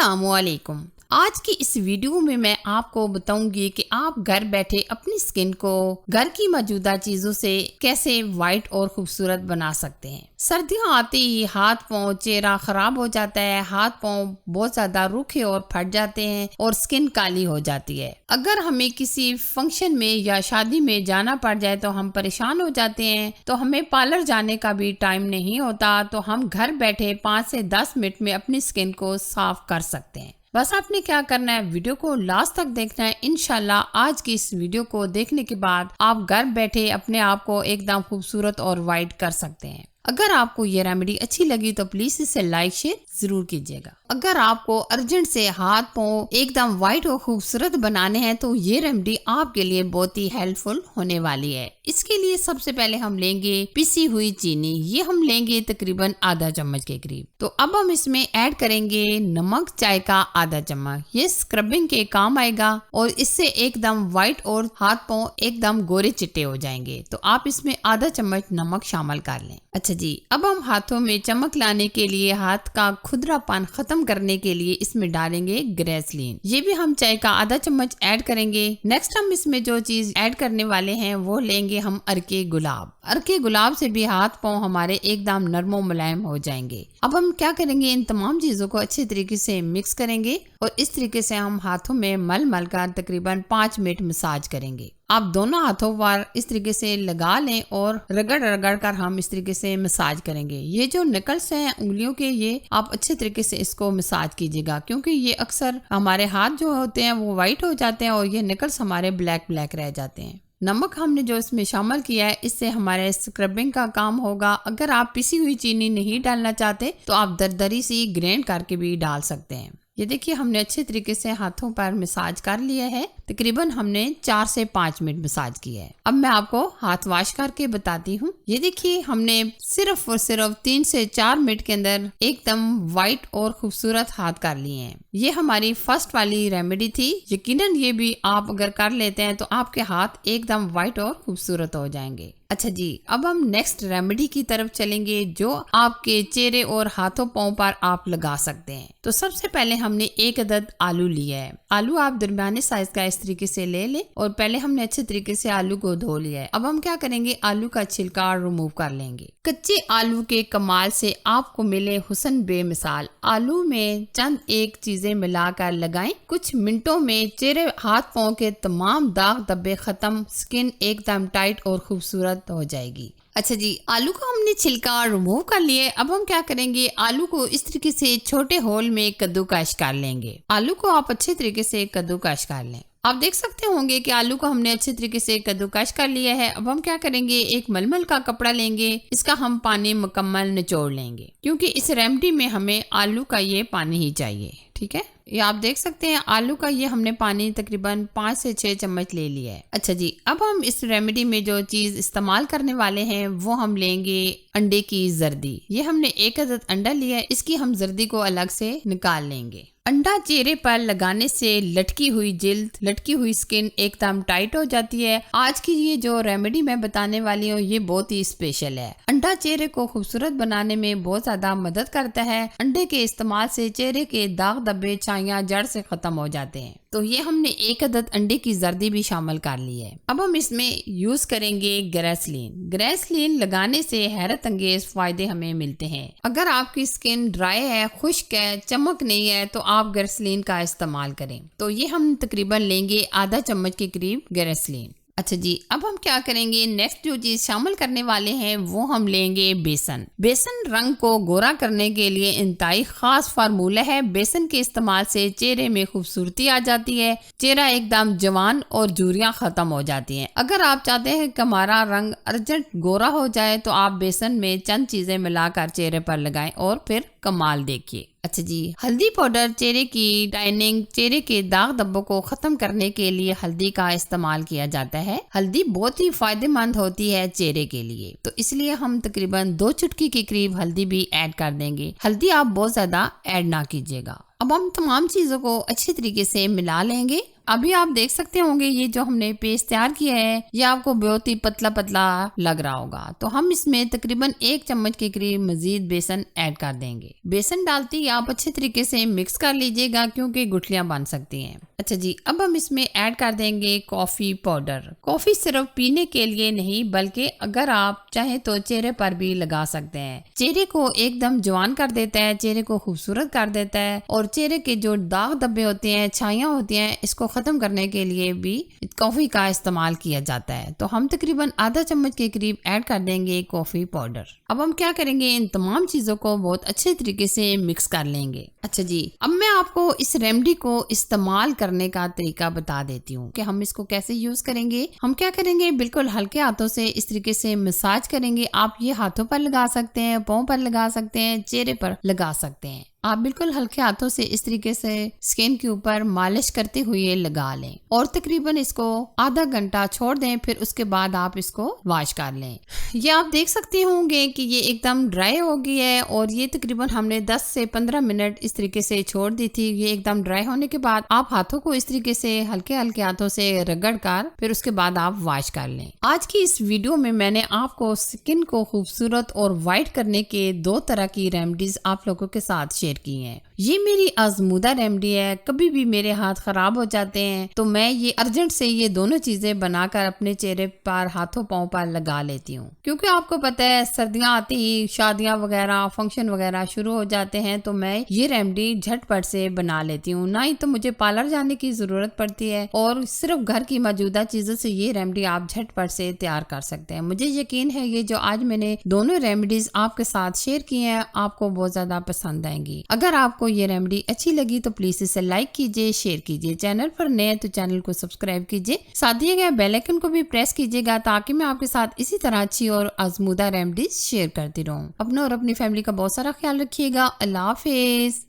अस्सलामुअलैकुम। आज की इस वीडियो में मैं आपको बताऊंगी कि आप घर बैठे अपनी स्किन को घर की मौजूदा चीजों से कैसे वाइट और खूबसूरत बना सकते हैं। सर्दियां आते ही हाथ पांव चेहरा खराब हो जाता है, हाथ पांव बहुत ज्यादा रूखे और फट जाते हैं और स्किन काली हो जाती है। अगर हमें किसी फंक्शन में या शादी में जाना पड़ जाए तो हम परेशान हो जाते हैं, तो हमें पार्लर जाने का भी टाइम नहीं होता, तो हम घर बैठे 5 से 10 मिनट में अपनी स्किन को साफ कर सकते हैं। बस आपने क्या करना है, वीडियो को लास्ट तक देखना है। इंशाल्लाह आज की इस वीडियो को देखने के बाद आप घर बैठे अपने आप को एकदम खूबसूरत और वाइट कर सकते हैं। अगर आपको ये रेमेडी अच्छी लगी तो प्लीज इसे लाइक शेयर जरूर कीजिएगा। अगर आपको अर्जेंट से हाथ पांव एकदम वाइट और खूबसूरत बनाने हैं तो ये रेमेडी आपके लिए बहुत ही हेल्पफुल होने वाली है। इसके लिए सबसे पहले हम लेंगे पिसी हुई चीनी, ये हम लेंगे तकरीबन आधा चम्मच के करीब। तो अब हम इसमें ऐड करेंगे नमक चाय का आधा चम्मच, ये स्क्रबिंग के काम आएगा और इससे एकदम वाइट और हाथ पांव एकदम गोरे चिट्टे हो जाएंगे। तो आप इसमें आधा चम्मच नमक शामिल कर लें। अच्छा जी, अब हम हाथों में चमक लाने के लिए, हाथ का खुरदरापन खत्म करने के लिए इसमें डालेंगे ग्रेसलीन, ये भी हम चाय का आधा चम्मच ऐड करेंगे। नेक्स्ट हम इसमें जो चीज ऐड करने वाले हैं वो लेंगे हम अरके गुलाब। अरके गुलाब से भी हाथ पांव हमारे एकदम नरमो मुलायम हो जाएंगे। अब हम क्या करेंगे, इन तमाम चीजों को अच्छे तरीके से मिक्स करेंगे और इस तरीके से हम हाथों में मल कर तकरीबन 5 मिनट मसाज करेंगे। आप दोनों हाथों पर इस तरीके से लगा लें और रगड़ कर हम इस तरीके से मसाज करेंगे। ये जो निकल्स हैं उंगलियों के, ये आप अच्छे तरीके से इसको मसाज कीजिएगा, क्योंकि ये अक्सर हमारे हाथ जो होते हैं वो वाइट हो जाते हैं और ये निकल्स हमारे ब्लैक रह जाते हैं। नमक हमने जो इसमें शामिल किया है इससे हमारे स्क्रबिंग का काम होगा। अगर आप पिसी हुई चीनी नहीं डालना चाहते तो आप दरदरी सी ग्राइंड करके भी डाल सकते हैं। ये देखिए हमने अच्छे तरीके से हाथों पर मसाज कर लिया है, तकरीबन हमने 4 से 5 मिनट मसाज किया है। अब मैं आपको हाथ वॉश करके बताती हूँ। ये देखिए हमने सिर्फ और सिर्फ 3 से 4 मिनट के अंदर एकदम वाइट और खूबसूरत हाथ कर लिए हैं। ये हमारी फर्स्ट वाली रेमेडी थी। यकीनन ये भी आप अगर कर लेते हैं तो आपके हाथ एकदम वाइट और खूबसूरत हो जाएंगे। अच्छा जी, अब हम नेक्स्ट रेमेडी की तरफ चलेंगे जो आपके चेहरे और हाथों पांव पर आप लगा सकते हैं। तो सबसे पहले हमने 1 अदद आलू लिया है। आलू आप दरमियाने साइज का इस तरीके से ले लें और पहले हमने अच्छे तरीके से आलू को धो लिया है। अब हम क्या करेंगे, आलू का छिलका रिमूव कर लेंगे। कच्चे आलू के कमाल से आपको मिले हुस्न बेमिसाल। आलू में चंद एक चीजें मिलाकर लगाएं, कुछ मिनटों में चेहरे हाथ पांव के तमाम दाग धब्बे खत्म, स्किन एकदम टाइट और खूबसूरत हो जाएगी। अच्छा जी, आलू को हमने छिलका रिमूव कर लिया। अब हम क्या करेंगे, आलू को इस तरीके से छोटे होल में कद्दूकश कर लेंगे। आलू को आप अच्छे तरीके से कद्दूकश कर लें। आप देख सकते होंगे कि आलू को हमने अच्छे तरीके से कद्दूकश कर लिया है। अब हम क्या करेंगे, एक मलमल का कपड़ा लेंगे, इसका हम पानी मुकम्मल निचोड़ लेंगे, क्योंकि इस रेमेडी में हमें आलू का ये पानी ही चाहिए। ठीक है, ये आप देख सकते हैं आलू का ये हमने पानी तकरीबन 5 से 6 चम्मच ले लिया है। अच्छा जी, अब हम इस रेमेडी में जो चीज इस्तेमाल करने वाले हैं वो हम लेंगे अंडे की जर्दी। ये हमने 1 अदद अंडा लिया है, इसकी हम जर्दी को अलग से निकाल लेंगे। अंडा चेहरे पर लगाने से लटकी हुई जिल्द, लटकी हुई स्किन एकदम टाइट हो जाती है। आज की ये जो रेमेडी मैं बताने वाली हूँ ये बहुत ही स्पेशल है। अंडा चेहरे को खूबसूरत बनाने में बहुत ज्यादा मदद करता है। अंडे के इस्तेमाल से चेहरे के दाग धब्बे छाइयाँ जड़ से खत्म हो जाते हैं। तो ये हमने 1 अदद अंडे की जर्दी भी शामिल कर ली है। अब हम इसमें यूज करेंगे ग्रेसलीन। ग्रेसलीन लगाने से हैरत अंगेज फायदे हमें मिलते हैं। अगर आपकी स्किन ड्राई है, खुश्क है, चमक नहीं है तो आप ग्रेसलीन का इस्तेमाल करें। तो ये हम तकरीबन लेंगे आधा चम्मच के करीब ग्रेसलीन। अच्छा जी, अब हम क्या करेंगे, नेक्स्ट जो चीज शामिल करने वाले हैं वो हम लेंगे बेसन। बेसन रंग को गोरा करने के लिए इंतहाई खास फार्मूला है। बेसन के इस्तेमाल से चेहरे में खूबसूरती आ जाती है, चेहरा एकदम जवान और झुर्रियां खत्म हो जाती हैं। अगर आप चाहते हैं कि हमारा रंग अर्जेंट गोरा हो जाए तो आप बेसन में चंद चीजें मिलाकर चेहरे पर लगाएं और फिर कमाल देखिए। अच्छा जी, हल्दी पाउडर चेहरे की टाइनिंग, चेहरे के दाग धब्बों को खत्म करने के लिए हल्दी का इस्तेमाल किया जाता है। हल्दी बहुत ही फायदेमंद होती है चेहरे के लिए, तो इसलिए हम तकरीबन 2 चुटकी के करीब हल्दी भी ऐड कर देंगे। हल्दी आप बहुत ज्यादा ऐड ना कीजिएगा। अब हम तमाम चीजों को अच्छे तरीके से मिला लेंगे अभी आप देख सकते होंगे ये जो हमने पेस्ट तैयार किया है ये आपको बहुत ही पतला पतला लग रहा होगा। तो हम इसमें तकरीबन 1 चम्मच के करीब मजीद बेसन ऐड कर देंगे। बेसन डालते ही आप अच्छे तरीके से मिक्स कर लीजिएगा क्योंकि गुठलियां बन सकती हैं। अच्छा जी, अब हम इसमें ऐड कर देंगे कॉफी पाउडर। कॉफी सिर्फ पीने के लिए नहीं बल्कि अगर आप चाहे तो चेहरे पर भी लगा सकते हैं। चेहरे को एकदम जवान कर देता है, चेहरे को खूबसूरत कर देता है और चेहरे के जो दाग धब्बे होते हैं, छाइयां होती हैं, इसको खत्म करने के लिए भी कॉफी का इस्तेमाल किया जाता है। तो हम तकरीबन आधा चम्मच के करीब ऐड कर देंगे कॉफी पाउडर। अब हम क्या करेंगे, इन तमाम चीजों को बहुत अच्छे तरीके से मिक्स कर लेंगे। अच्छा जी, अब मैं आपको इस रेमेडी को इस्तेमाल करने का तरीका बता देती हूँ कि हम इसको कैसे यूज करेंगे। हम क्या करेंगे, बिल्कुल हल्के हाथों से इस तरीके से मसाज करेंगे। आप ये हाथों पर लगा सकते हैं, पाँव पर लगा सकते हैं, चेहरे पर लगा सकते हैं। आप बिल्कुल हल्के हाथों से इस तरीके से स्किन के ऊपर मालिश करते हुए लगा लें और तकरीबन इसको आधा घंटा छोड़ दें। फिर उसके बाद आप इसको वॉश कर लें। ये आप देख सकते होंगे कि ये एकदम ड्राई हो गई है और ये तकरीबन हमने 10 से 15 मिनट इस तरीके से छोड़ दी थी। ये एकदम ड्राई होने के बाद आप हाथों को इस तरीके से हल्के हल्के हाथों से रगड़ कर फिर उसके बाद आप वॉश कर लें। आज की इस वीडियो में मैंने आपको स्किन को खूबसूरत और वाइट करने के 2 तरह की रेमेडीज आप लोगों के साथ शेयर की हैं। ये मेरी आजमूदा रेमेडी है। कभी भी मेरे हाथ खराब हो जाते हैं तो मैं ये अर्जेंट से ये दोनों चीजें बनाकर अपने चेहरे पर, हाथों पाँव पर लगा लेती हूँ क्योंकि आपको पता है सर्दियां आती ही शादियां वगैरह, फंक्शन वगैरह शुरू हो जाते हैं तो मैं ये रेमेडी झटपट से बना लेती हूँ। ना ही तो मुझे पार्लर जाने की जरूरत पड़ती है और सिर्फ घर की मौजूदा चीजों से ये रेमेडी आप झटपट से तैयार कर सकते हैं। मुझे यकीन है ये जो आज मैंने दोनों रेमेडीज आपके साथ शेयर की हैं आपको बहुत ज्यादा पसंद आएंगी। अगर आपको ये रेमेडी अच्छी लगी तो प्लीज इसे लाइक कीजिए, शेयर कीजिए। चैनल पर नए हैं तो चैनल को सब्सक्राइब कीजिए, साथ दिए गए बेल आइकन को भी प्रेस कीजिएगा ताकि मैं आपके साथ इसी तरह अच्छी और आजमूदा रेमेडीज शेयर करती रहूं। अपना और अपनी फैमिली का बहुत सारा ख्याल रखिएगा। अल्लाह हाफिज।